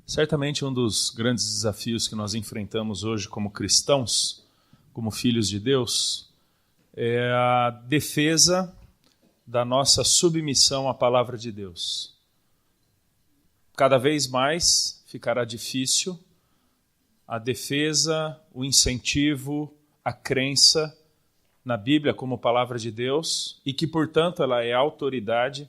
Certamente um dos grandes desafios que nós enfrentamos hoje como cristãos, como filhos de Deus, é a defesa da nossa submissão à palavra de Deus. Cada vez mais ficará difícil a defesa, o incentivo, a crença na Bíblia como palavra de Deus e que, portanto, ela é autoridade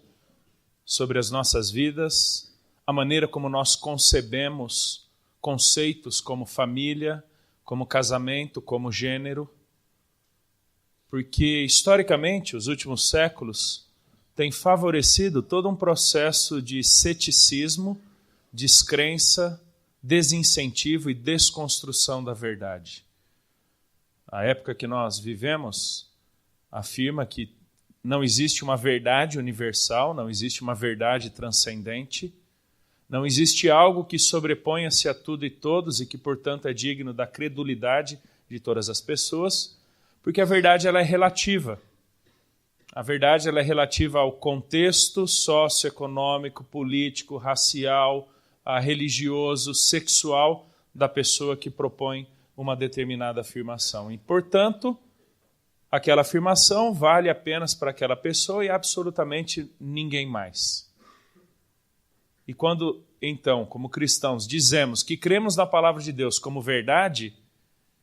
sobre as nossas vidas, a maneira como nós concebemos conceitos como família, como casamento, como gênero. Porque, historicamente, os últimos séculos têm favorecido todo um processo de ceticismo, descrença, desincentivo e desconstrução da verdade. A época que nós vivemos afirma que não existe uma verdade universal, não existe uma verdade transcendente, não existe algo que sobreponha-se a tudo e todos e que, portanto, é digno da credulidade de todas as pessoas, porque a verdade ela é relativa. A verdade ela é relativa ao contexto socioeconômico, político, racial, religioso, sexual da pessoa que propõe uma determinada afirmação. E, portanto, aquela afirmação vale apenas para aquela pessoa e absolutamente ninguém mais. E quando, então, como cristãos, dizemos que cremos na palavra de Deus como verdade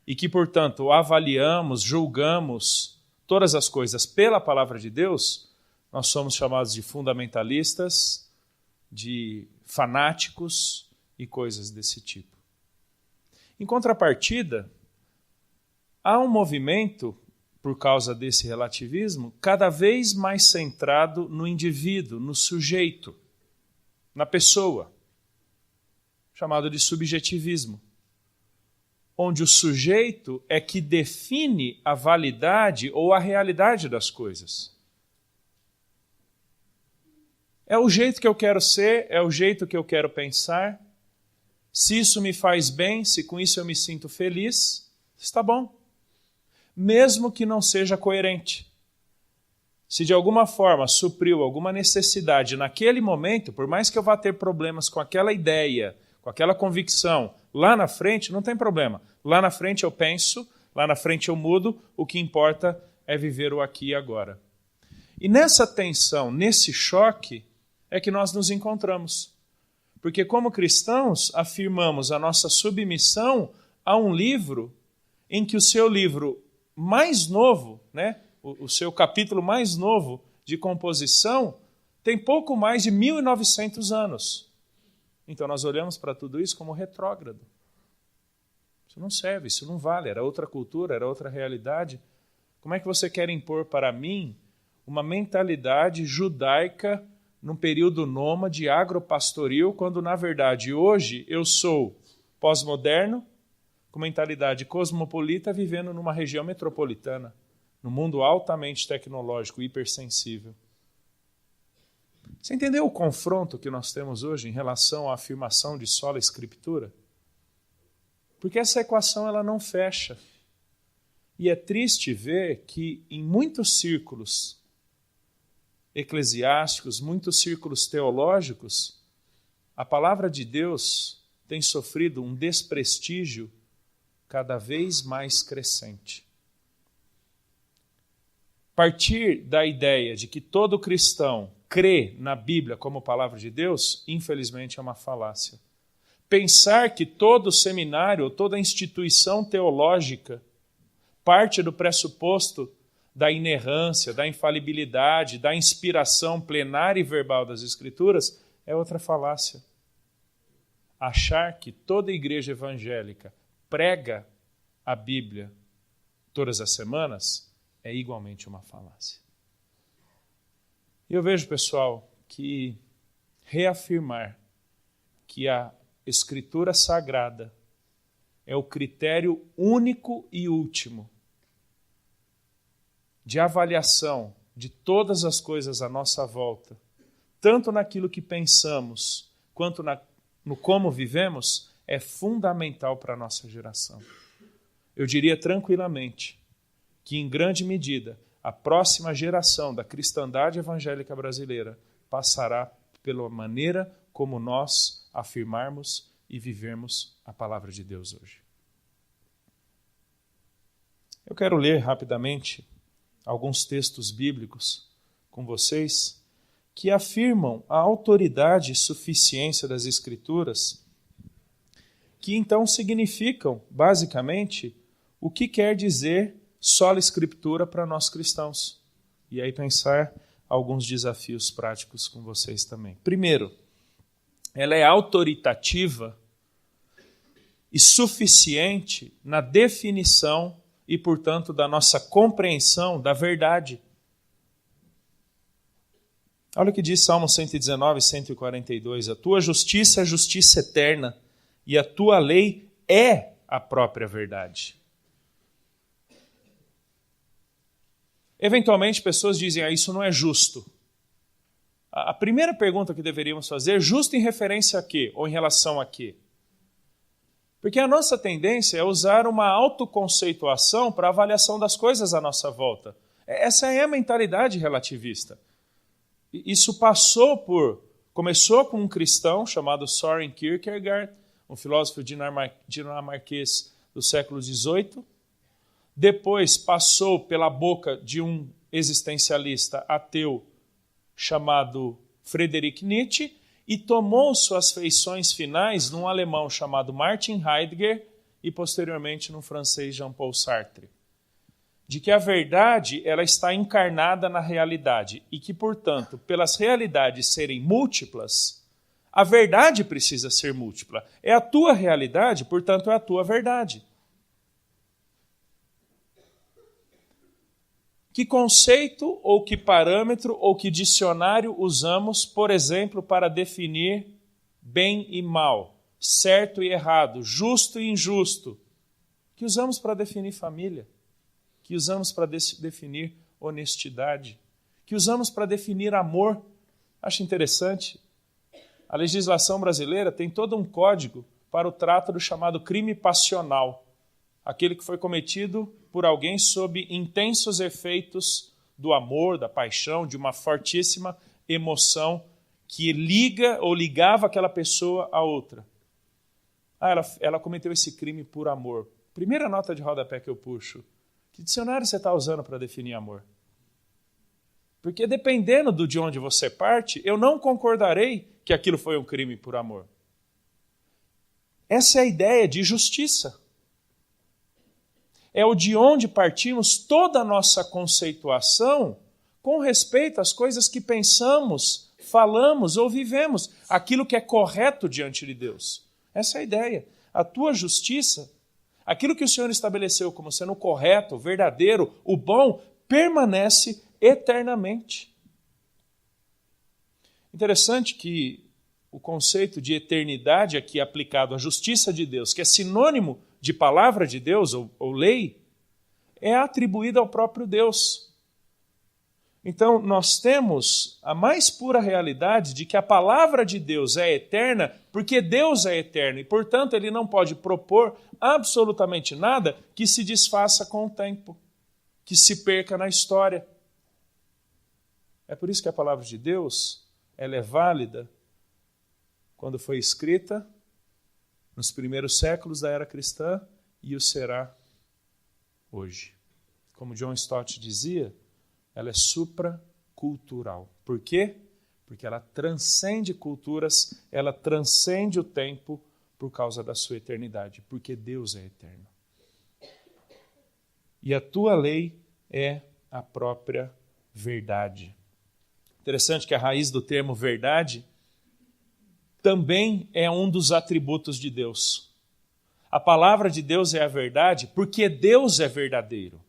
e que, portanto, avaliamos, julgamos todas as coisas pela palavra de Deus, nós somos chamados de fundamentalistas, de fanáticos e coisas desse tipo. Em contrapartida, há um movimento, por causa desse relativismo, cada vez mais centrado no indivíduo, no sujeito, na pessoa, chamado de subjetivismo, onde o sujeito é que define a validade ou a realidade das coisas. É o jeito que eu quero ser, é o jeito que eu quero pensar. Se isso me faz bem, se com isso eu me sinto feliz, está bom. Mesmo que não seja coerente. Se de alguma forma supriu alguma necessidade naquele momento, por mais que eu vá ter problemas com aquela ideia, com aquela convicção, lá na frente não tem problema. Lá na frente eu penso, lá na frente eu mudo, o que importa é viver o aqui e agora. E nessa tensão, nesse choque, é que nós nos encontramos. Porque como cristãos, afirmamos a nossa submissão a um livro em que o seu livro mais novo, o seu capítulo mais novo de composição, tem pouco mais de 1900 anos. Então nós olhamos para tudo isso como retrógrado. Isso não serve, isso não vale, era outra cultura, era outra realidade. Como é que você quer impor para mim uma mentalidade judaica num período nômade, agropastoril, quando, na verdade, hoje eu sou pós-moderno, com mentalidade cosmopolita, vivendo numa região metropolitana, num mundo altamente tecnológico, hipersensível. Você entendeu o confronto que nós temos hoje em relação à afirmação de sola escritura? Porque essa equação ela não fecha. E é triste ver que em muitos círculos eclesiásticos, muitos círculos teológicos, a palavra de Deus tem sofrido um desprestígio cada vez mais crescente. Partir da ideia de que todo cristão crê na Bíblia como palavra de Deus, infelizmente é uma falácia. Pensar que todo seminário, toda instituição teológica parte do pressuposto da inerrância, da infalibilidade, da inspiração plenária e verbal das Escrituras, é outra falácia. Achar que toda igreja evangélica prega a Bíblia todas as semanas é igualmente uma falácia. E eu vejo, pessoal, que reafirmar que a Escritura Sagrada é o critério único e último de avaliação de todas as coisas à nossa volta, tanto naquilo que pensamos, quanto no como vivemos, é fundamental para a nossa geração. Eu diria tranquilamente que, em grande medida, a próxima geração da cristandade evangélica brasileira passará pela maneira como nós afirmarmos e vivermos a palavra de Deus hoje. Eu quero ler rapidamente alguns textos bíblicos com vocês que afirmam a autoridade e suficiência das Escrituras, que então significam, basicamente, o que quer dizer sola Escritura para nós cristãos. E aí pensar alguns desafios práticos com vocês também. Primeiro, ela é autoritativa e suficiente na definição e, portanto, da nossa compreensão da verdade. Olha o que diz Salmo 119, 142. A tua justiça é justiça eterna e a tua lei é a própria verdade. Eventualmente, pessoas dizem, isso não é justo. A primeira pergunta que deveríamos fazer, justo em referência a quê? Ou em relação a quê? Porque a nossa tendência é usar uma autoconceituação para avaliação das coisas à nossa volta. Essa é a mentalidade relativista. Isso começou com um cristão chamado Søren Kierkegaard, um filósofo dinamarquês do século XVIII. Depois passou pela boca de um existencialista ateu chamado Friedrich Nietzsche e tomou suas feições finais num alemão chamado Martin Heidegger e posteriormente num francês Jean-Paul Sartre. De que a verdade ela está encarnada na realidade e que, portanto, pelas realidades serem múltiplas, a verdade precisa ser múltipla. É a tua realidade, portanto, é a tua verdade. Que conceito ou que parâmetro ou que dicionário usamos, por exemplo, para definir bem e mal, certo e errado, justo e injusto? Que usamos para definir família? Que usamos para definir honestidade? Que usamos para definir amor? Acho interessante. A legislação brasileira tem todo um código para o trato do chamado crime passional, aquele que foi cometido por alguém sob intensos efeitos do amor, da paixão, de uma fortíssima emoção que liga ou ligava aquela pessoa a outra. Ela cometeu esse crime por amor. Primeira nota de rodapé que eu puxo. Que dicionário você está usando para definir amor? Porque dependendo de onde você parte, eu não concordarei que aquilo foi um crime por amor. Essa é a ideia de justiça. É o de onde partimos toda a nossa conceituação com respeito às coisas que pensamos, falamos ou vivemos, aquilo que é correto diante de Deus. Essa é a ideia. A tua justiça, aquilo que o Senhor estabeleceu como sendo o correto, o verdadeiro, o bom, permanece eternamente. Interessante que o conceito de eternidade aqui aplicado à justiça de Deus, que é sinônimo de palavra de Deus ou lei, é atribuída ao próprio Deus. Então, nós temos a mais pura realidade de que a palavra de Deus é eterna porque Deus é eterno e, portanto, ele não pode propor absolutamente nada que se desfaça com o tempo, que se perca na história. É por isso que a palavra de Deus ela é válida quando foi escrita nos primeiros séculos da era cristã e o será hoje. Como John Stott dizia, ela é supracultural. Por quê? Porque ela transcende culturas, ela transcende o tempo por causa da sua eternidade, porque Deus é eterno. E a tua lei é a própria verdade. Interessante que a raiz do termo verdade também é um dos atributos de Deus. A palavra de Deus é a verdade porque Deus é verdadeiro.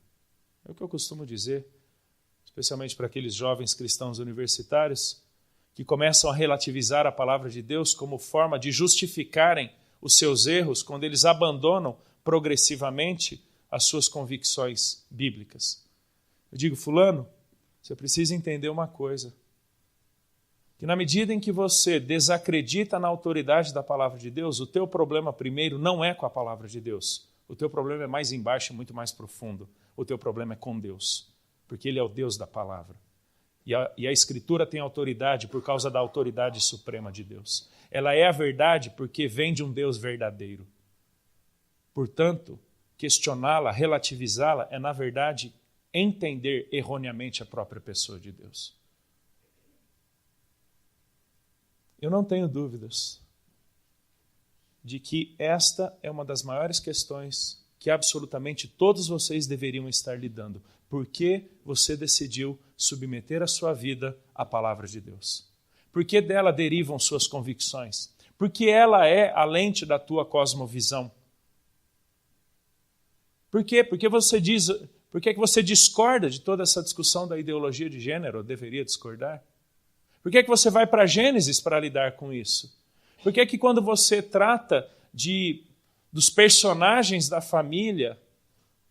É o que eu costumo dizer, especialmente para aqueles jovens cristãos universitários que começam a relativizar a palavra de Deus como forma de justificarem os seus erros quando eles abandonam progressivamente as suas convicções bíblicas. Eu digo, fulano, você precisa entender uma coisa, que na medida em que você desacredita na autoridade da palavra de Deus, o teu problema primeiro não é com a palavra de Deus. O teu problema é mais embaixo e muito mais profundo. O teu problema é com Deus, porque Ele é o Deus da palavra. E a Escritura tem autoridade por causa da autoridade suprema de Deus. Ela é a verdade porque vem de um Deus verdadeiro. Portanto, questioná-la, relativizá-la, é, na verdade, entender erroneamente a própria pessoa de Deus. Eu não tenho dúvidas de que esta é uma das maiores questões que absolutamente todos vocês deveriam estar lidando. Por que você decidiu submeter a sua vida à palavra de Deus? Por que dela derivam suas convicções? Porque ela é a lente da tua cosmovisão. Por quê? Porque você diz, por que você discorda de toda essa discussão da ideologia de gênero? Ou deveria discordar? Por que você vai para Gênesis para lidar com isso? Por que quando você trata dos personagens da família,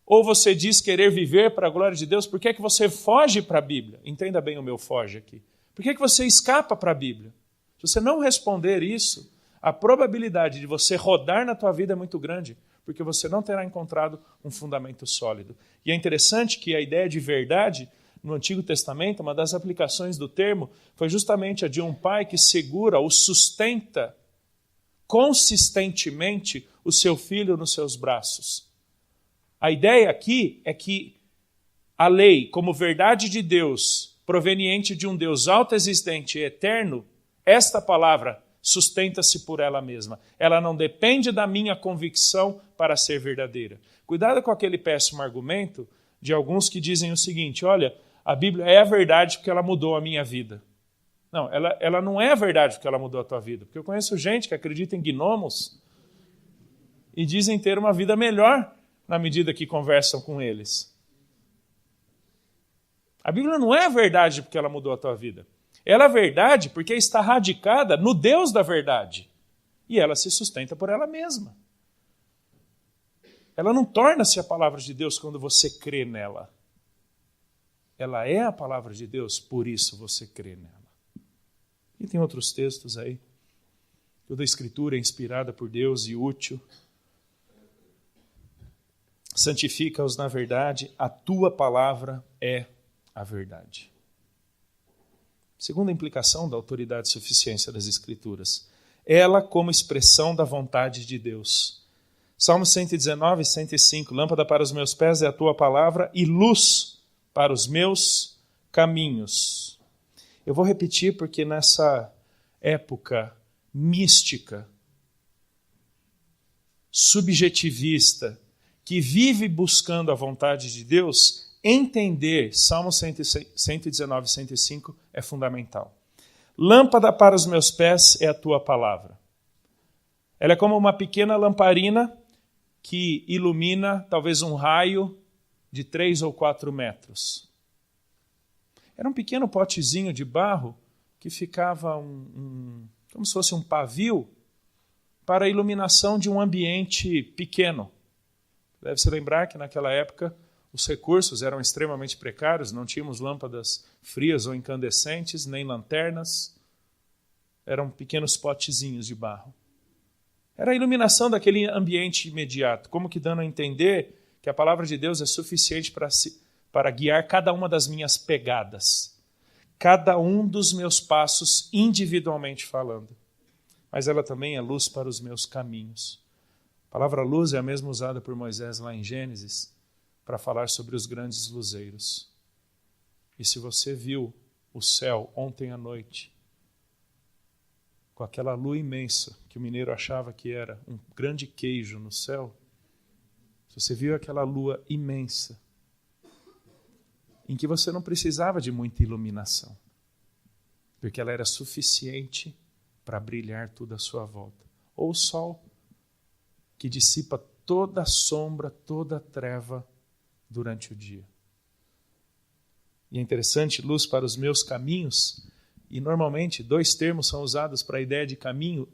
ou você diz querer viver para a glória de Deus, por que você foge para a Bíblia? Entenda bem o meu foge aqui. Por que você escapa para a Bíblia? Se você não responder isso, a probabilidade de você rodar na tua vida é muito grande, porque você não terá encontrado um fundamento sólido. E é interessante que a ideia de verdade, no Antigo Testamento, uma das aplicações do termo, foi justamente a de um pai que segura ou sustenta consistentemente o seu filho nos seus braços. A ideia aqui é que a lei, como verdade de Deus, proveniente de um Deus autoexistente e eterno, esta palavra sustenta-se por ela mesma. Ela não depende da minha convicção para ser verdadeira. Cuidado com aquele péssimo argumento de alguns que dizem o seguinte: olha, a Bíblia é a verdade porque ela mudou a minha vida. Não, ela não é a verdade porque ela mudou a tua vida. Porque eu conheço gente que acredita em gnomos e dizem ter uma vida melhor na medida que conversam com eles. A Bíblia não é a verdade porque ela mudou a tua vida. Ela é a verdade porque está radicada no Deus da verdade. E ela se sustenta por ela mesma. Ela não torna-se a palavra de Deus quando você crê nela. Ela é a palavra de Deus, por isso você crê nela. E tem outros textos aí. Toda a Escritura é inspirada por Deus e útil. Santifica-os na verdade, a tua palavra é a verdade. Segunda implicação da autoridade e suficiência das Escrituras. Ela como expressão da vontade de Deus. Salmo 119, 105. Lâmpada para os meus pés é a tua palavra e luz para os meus caminhos. Eu vou repetir porque nessa época mística, subjetivista, que vive buscando a vontade de Deus, entender Salmo 119, 105 é fundamental. Lâmpada para os meus pés é a tua palavra. Ela é como uma pequena lamparina que ilumina talvez um raio de 3 ou 4 metros. Era um pequeno potezinho de barro que ficava como se fosse um pavio para a iluminação de um ambiente pequeno. Deve se lembrar que naquela época os recursos eram extremamente precários, não tínhamos lâmpadas frias ou incandescentes, nem lanternas. Eram pequenos potezinhos de barro. Era a iluminação daquele ambiente imediato, como que dando a entender que a palavra de Deus é suficiente para guiar cada uma das minhas pegadas, cada um dos meus passos individualmente falando. Mas ela também é luz para os meus caminhos. A palavra luz é a mesma usada por Moisés lá em Gênesis para falar sobre os grandes luzeiros. E se você viu o céu ontem à noite, com aquela lua imensa que o mineiro achava que era um grande queijo no céu, se você viu aquela lua imensa, em que você não precisava de muita iluminação, porque ela era suficiente para brilhar tudo à sua volta. Ou o sol, que dissipa toda a sombra, toda a treva durante o dia. E é interessante, luz para os meus caminhos, e normalmente 2 termos são usados para a ideia de caminho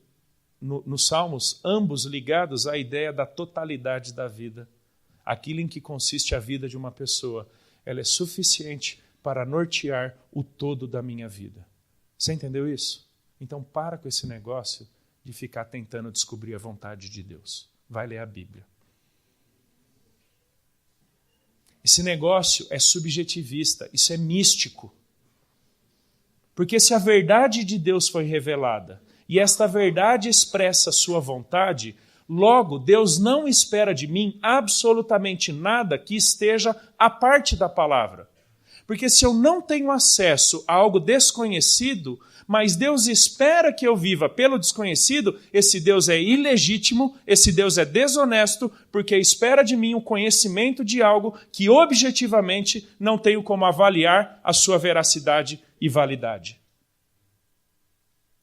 nos Salmos, ambos ligados à ideia da totalidade da vida. Aquilo em que consiste a vida de uma pessoa. Ela é suficiente para nortear o todo da minha vida. Você entendeu isso? Então para com esse negócio de ficar tentando descobrir a vontade de Deus. Vai ler a Bíblia. Esse negócio é subjetivista, isso é místico. Porque se a verdade de Deus foi revelada e esta verdade expressa a sua vontade, logo Deus não espera de mim absolutamente nada que esteja à parte da palavra. Porque se eu não tenho acesso a algo desconhecido, mas Deus espera que eu viva pelo desconhecido, esse Deus é ilegítimo, esse Deus é desonesto, porque espera de mim o conhecimento de algo que objetivamente não tenho como avaliar a sua veracidade e validade.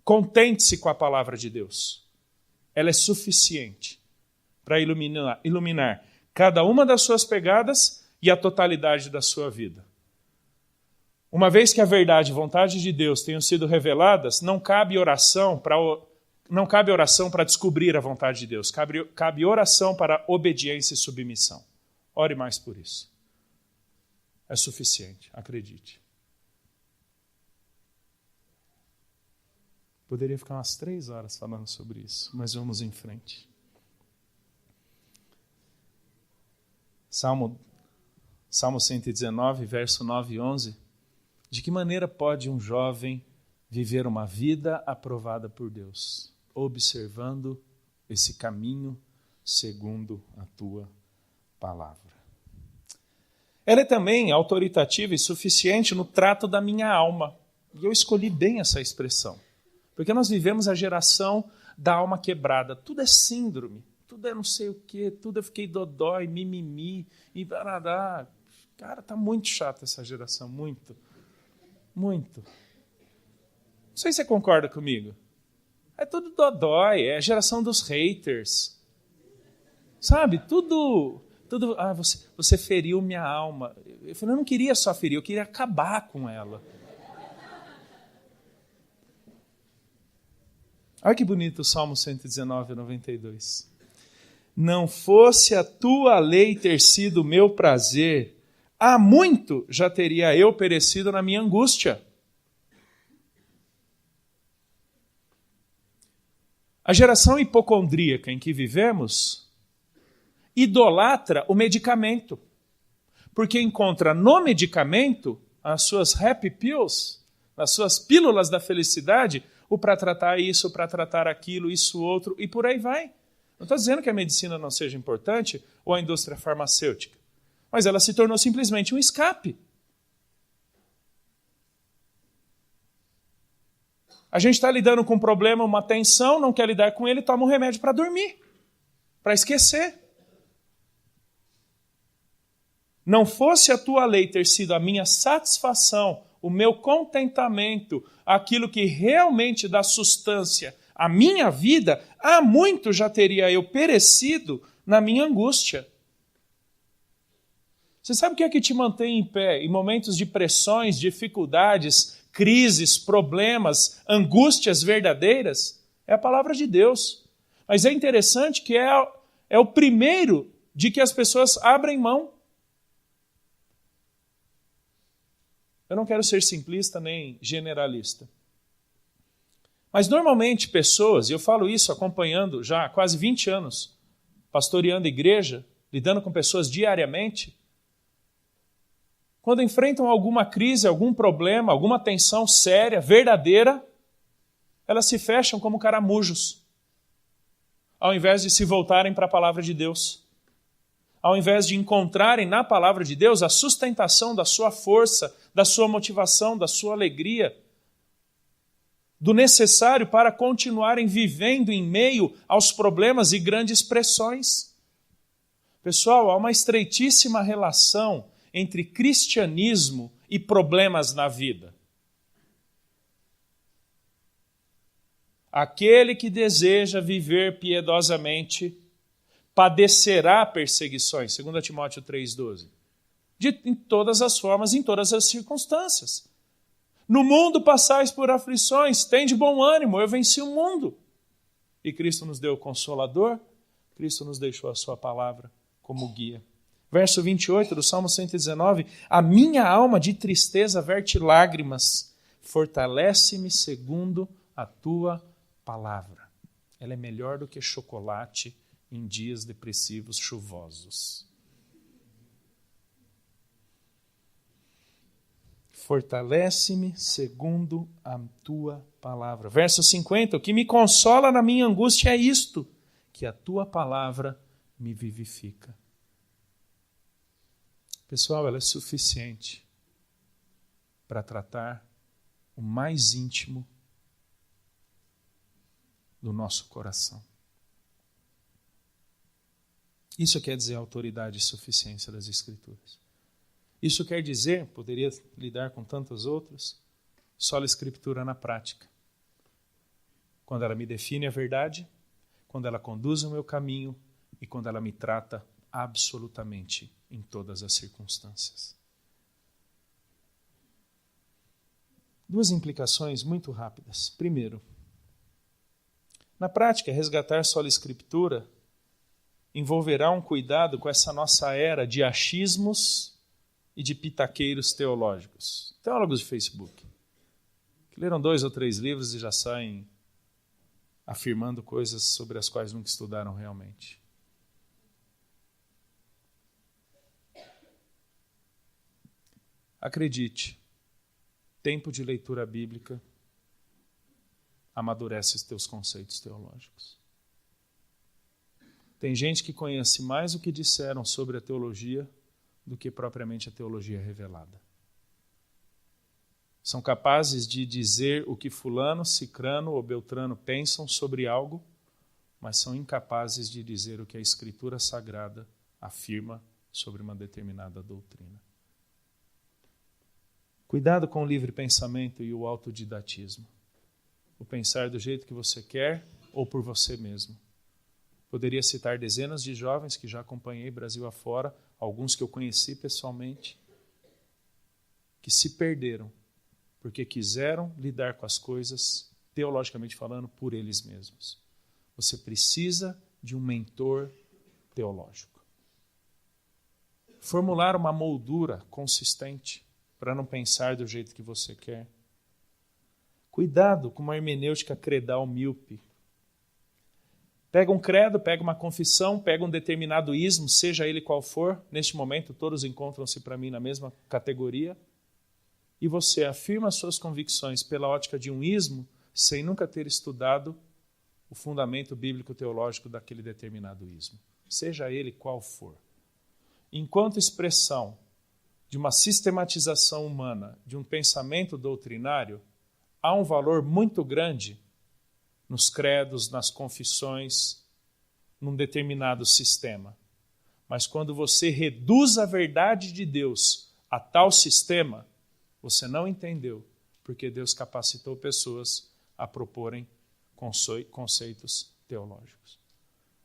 Contente-se com a palavra de Deus. Ela é suficiente para iluminar cada uma das suas pegadas e a totalidade da sua vida. Uma vez que a verdade e a vontade de Deus tenham sido reveladas, não cabe oração para descobrir a vontade de Deus. Cabe oração para obediência e submissão. Ore mais por isso. É suficiente, acredite. Poderia ficar umas 3 horas falando sobre isso, mas vamos em frente. Salmo 119, verso 9 e 11. De que maneira pode um jovem viver uma vida aprovada por Deus, observando esse caminho segundo a tua palavra? Ela é também autoritativa e suficiente no trato da minha alma. E eu escolhi bem essa expressão, porque nós vivemos a geração da alma quebrada. Tudo é síndrome, tudo é não sei o quê, tudo eu fiquei dodói, mimimi, e barará. Cara, tá muito chata essa geração, muito. Muito. Não sei se você concorda comigo. É tudo dodói, é a geração dos haters. Sabe, tudo você feriu minha alma. Eu falei, eu não queria só ferir, eu queria acabar com ela. Olha que bonito o Salmo 119, 92. Não fosse a tua lei ter sido meu prazer, há muito já teria eu perecido na minha angústia. A geração hipocondríaca em que vivemos idolatra o medicamento, porque encontra no medicamento as suas happy pills, as suas pílulas da felicidade, o para tratar isso, para tratar aquilo, isso, outro, e por aí vai. Não estou dizendo que a medicina não seja importante ou a indústria farmacêutica, mas ela se tornou simplesmente um escape. A gente está lidando com um problema, uma tensão, não quer lidar com ele, toma um remédio para dormir, para esquecer. Não fosse a tua lei ter sido a minha satisfação, o meu contentamento, aquilo que realmente dá sustância à minha vida, há muito já teria eu perecido na minha angústia. Você sabe o que é que te mantém em pé em momentos de pressões, dificuldades, crises, problemas, angústias verdadeiras? É a palavra de Deus. Mas é interessante que é o primeiro de que as pessoas abrem mão. Eu não quero ser simplista nem generalista. Mas normalmente pessoas, e eu falo isso acompanhando já há quase 20 anos, pastoreando igreja, lidando com pessoas diariamente, quando enfrentam alguma crise, algum problema, alguma tensão séria, verdadeira, elas se fecham como caramujos, ao invés de se voltarem para a palavra de Deus. Ao invés de encontrarem na palavra de Deus a sustentação da sua força, da sua motivação, da sua alegria, do necessário para continuarem vivendo em meio aos problemas e grandes pressões. Pessoal, há uma estreitíssima relação entre cristianismo e problemas na vida. Aquele que deseja viver piedosamente padecerá perseguições, 2 Timóteo 3,12. Em todas as formas, em todas as circunstâncias. No mundo passais por aflições, tende bom ânimo, eu venci o mundo. E Cristo nos deu o Consolador, Cristo nos deixou a sua palavra como guia. Verso 28 do Salmo 119, a minha alma de tristeza verte lágrimas, fortalece-me segundo a tua palavra. Ela é melhor do que chocolate em dias depressivos chuvosos. Fortalece-me segundo a tua palavra. Verso 50, o que me consola na minha angústia é isto, que a tua palavra me vivifica. Pessoal, ela é suficiente para tratar o mais íntimo do nosso coração. Isso quer dizer autoridade e suficiência das Escrituras. Isso quer dizer, poderia lidar com tantas outras, sola Escritura na prática. Quando ela me define a verdade, quando ela conduz o meu caminho e quando ela me trata absolutamente em todas as circunstâncias. Duas implicações muito rápidas. Primeiro, na prática, resgatar sola Escritura envolverá um cuidado com essa nossa era de achismos e de pitaqueiros teológicos. Teólogos de Facebook, que leram 2 ou 3 livros e já saem afirmando coisas sobre as quais nunca estudaram realmente. Acredite, tempo de leitura bíblica amadurece os teus conceitos teológicos. Tem gente que conhece mais o que disseram sobre a teologia do que propriamente a teologia revelada. São capazes de dizer o que fulano, cicrano ou beltrano pensam sobre algo, mas são incapazes de dizer o que a Escritura Sagrada afirma sobre uma determinada doutrina. Cuidado com o livre pensamento e o autodidatismo. O pensar do jeito que você quer ou por você mesmo. Poderia citar dezenas de jovens que já acompanhei Brasil afora, alguns que eu conheci pessoalmente, que se perderam porque quiseram lidar com as coisas, teologicamente falando, por eles mesmos. Você precisa de um mentor teológico. Formular uma moldura consistente para não pensar do jeito que você quer. Cuidado com uma hermenêutica credal míope. Pega um credo, pega uma confissão, pega um determinado ismo, seja ele qual for, neste momento todos encontram-se para mim na mesma categoria, e você afirma suas convicções pela ótica de um ismo, sem nunca ter estudado o fundamento bíblico-teológico daquele determinado ismo, seja ele qual for. Enquanto expressão de uma sistematização humana, de um pensamento doutrinário, há um valor muito grande nos credos, nas confissões, num determinado sistema. Mas quando você reduz a verdade de Deus a tal sistema, você não entendeu, porque Deus capacitou pessoas a proporem conceitos teológicos.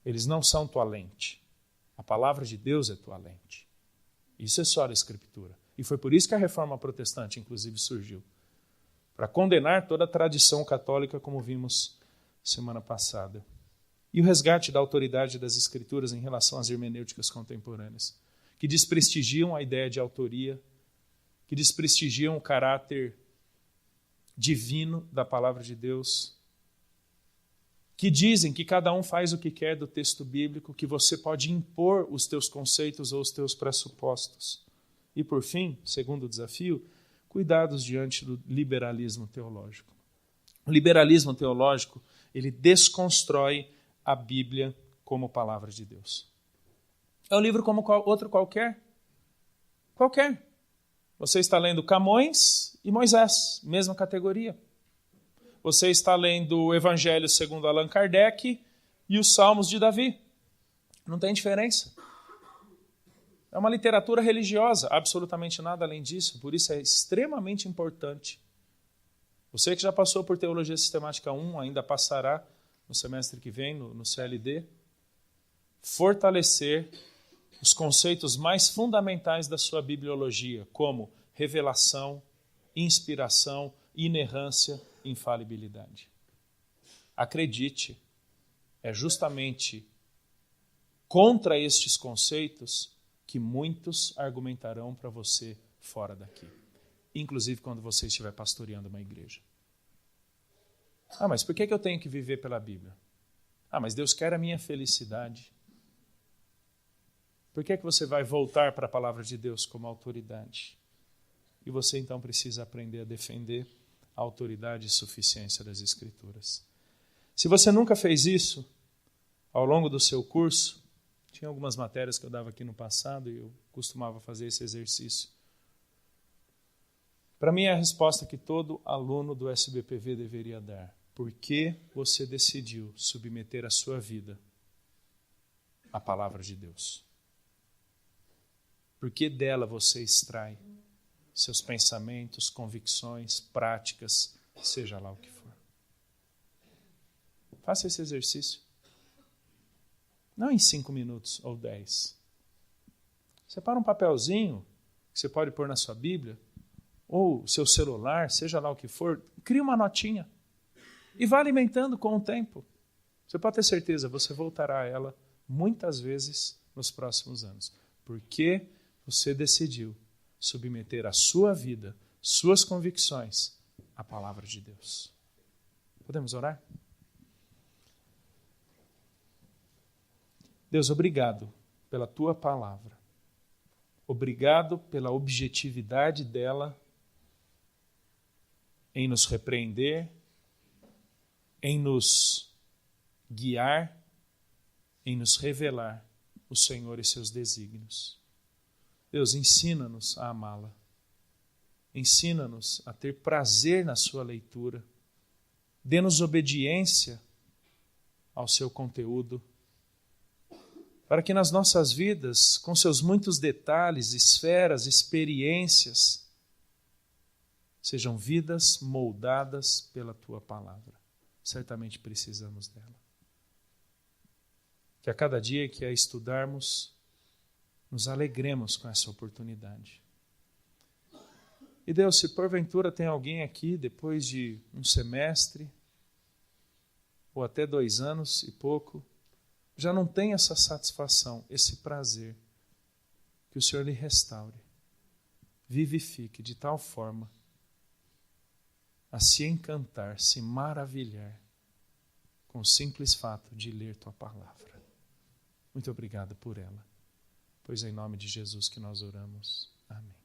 Eles não são tua lente. A palavra de Deus é tua lente. Isso é só a Escritura. E foi por isso que a Reforma Protestante, inclusive, surgiu. Para condenar toda a tradição católica, como vimos semana passada. E o resgate da autoridade das Escrituras em relação às hermenêuticas contemporâneas, que desprestigiam a ideia de autoria, que desprestigiam o caráter divino da palavra de Deus, que dizem que cada um faz o que quer do texto bíblico, que você pode impor os teus conceitos ou os teus pressupostos. E, por fim, segundo desafio, cuidados diante do liberalismo teológico. O liberalismo teológico, ele desconstrói a Bíblia como palavra de Deus. É um livro como outro qualquer. Qualquer. Você está lendo Camões e Moisés, mesma categoria. Você está lendo o Evangelho segundo Allan Kardec e os Salmos de Davi. Não tem diferença. É uma literatura religiosa, absolutamente nada além disso. Por isso é extremamente importante. Você que já passou por Teologia Sistemática 1, ainda passará no semestre que vem, no CLD, fortalecer os conceitos mais fundamentais da sua bibliologia, como revelação, inspiração, inerrância, infalibilidade. Acredite, é justamente contra estes conceitos que muitos argumentarão para você fora daqui. Inclusive quando você estiver pastoreando uma igreja. Mas por que eu tenho que viver pela Bíblia? Mas Deus quer a minha felicidade. Por que você vai voltar para a palavra de Deus como autoridade? e você então precisa aprender a defender a autoridade e suficiência das Escrituras. Se você nunca fez isso, ao longo do seu curso, tinha algumas matérias que eu dava aqui no passado e eu costumava fazer esse exercício. Para mim é a resposta que todo aluno do SBPV deveria dar. Por que você decidiu submeter a sua vida à palavra de Deus? Por que dela você extrai seus pensamentos, convicções, práticas, seja lá o que for? Faça esse exercício. Não em 5 minutos ou 10. Separa um papelzinho que você pode pôr na sua Bíblia, ou seu celular, seja lá o que for, cria uma notinha e vá alimentando com o tempo. Você pode ter certeza, você voltará a ela muitas vezes nos próximos anos. Porque você decidiu submeter a sua vida, suas convicções, à palavra de Deus. Podemos orar? Deus, obrigado pela tua palavra. Obrigado pela objetividade dela em nos repreender, em nos guiar, em nos revelar o Senhor e seus desígnios. Deus, ensina-nos a amá-la. Ensina-nos a ter prazer na sua leitura. Dê-nos obediência ao seu conteúdo, para que nas nossas vidas, com seus muitos detalhes, esferas, experiências, sejam vidas moldadas pela tua palavra. Certamente precisamos dela. Que a cada dia que a estudarmos, nos alegremos com essa oportunidade. E Deus, se porventura tem alguém aqui, depois de um semestre, ou até 2 anos e pouco, já não tem essa satisfação, esse prazer, que o Senhor lhe restaure, vivifique de tal forma a se encantar, se maravilhar com o simples fato de ler tua palavra. Muito obrigado por ela, pois é em nome de Jesus que nós oramos. Amém.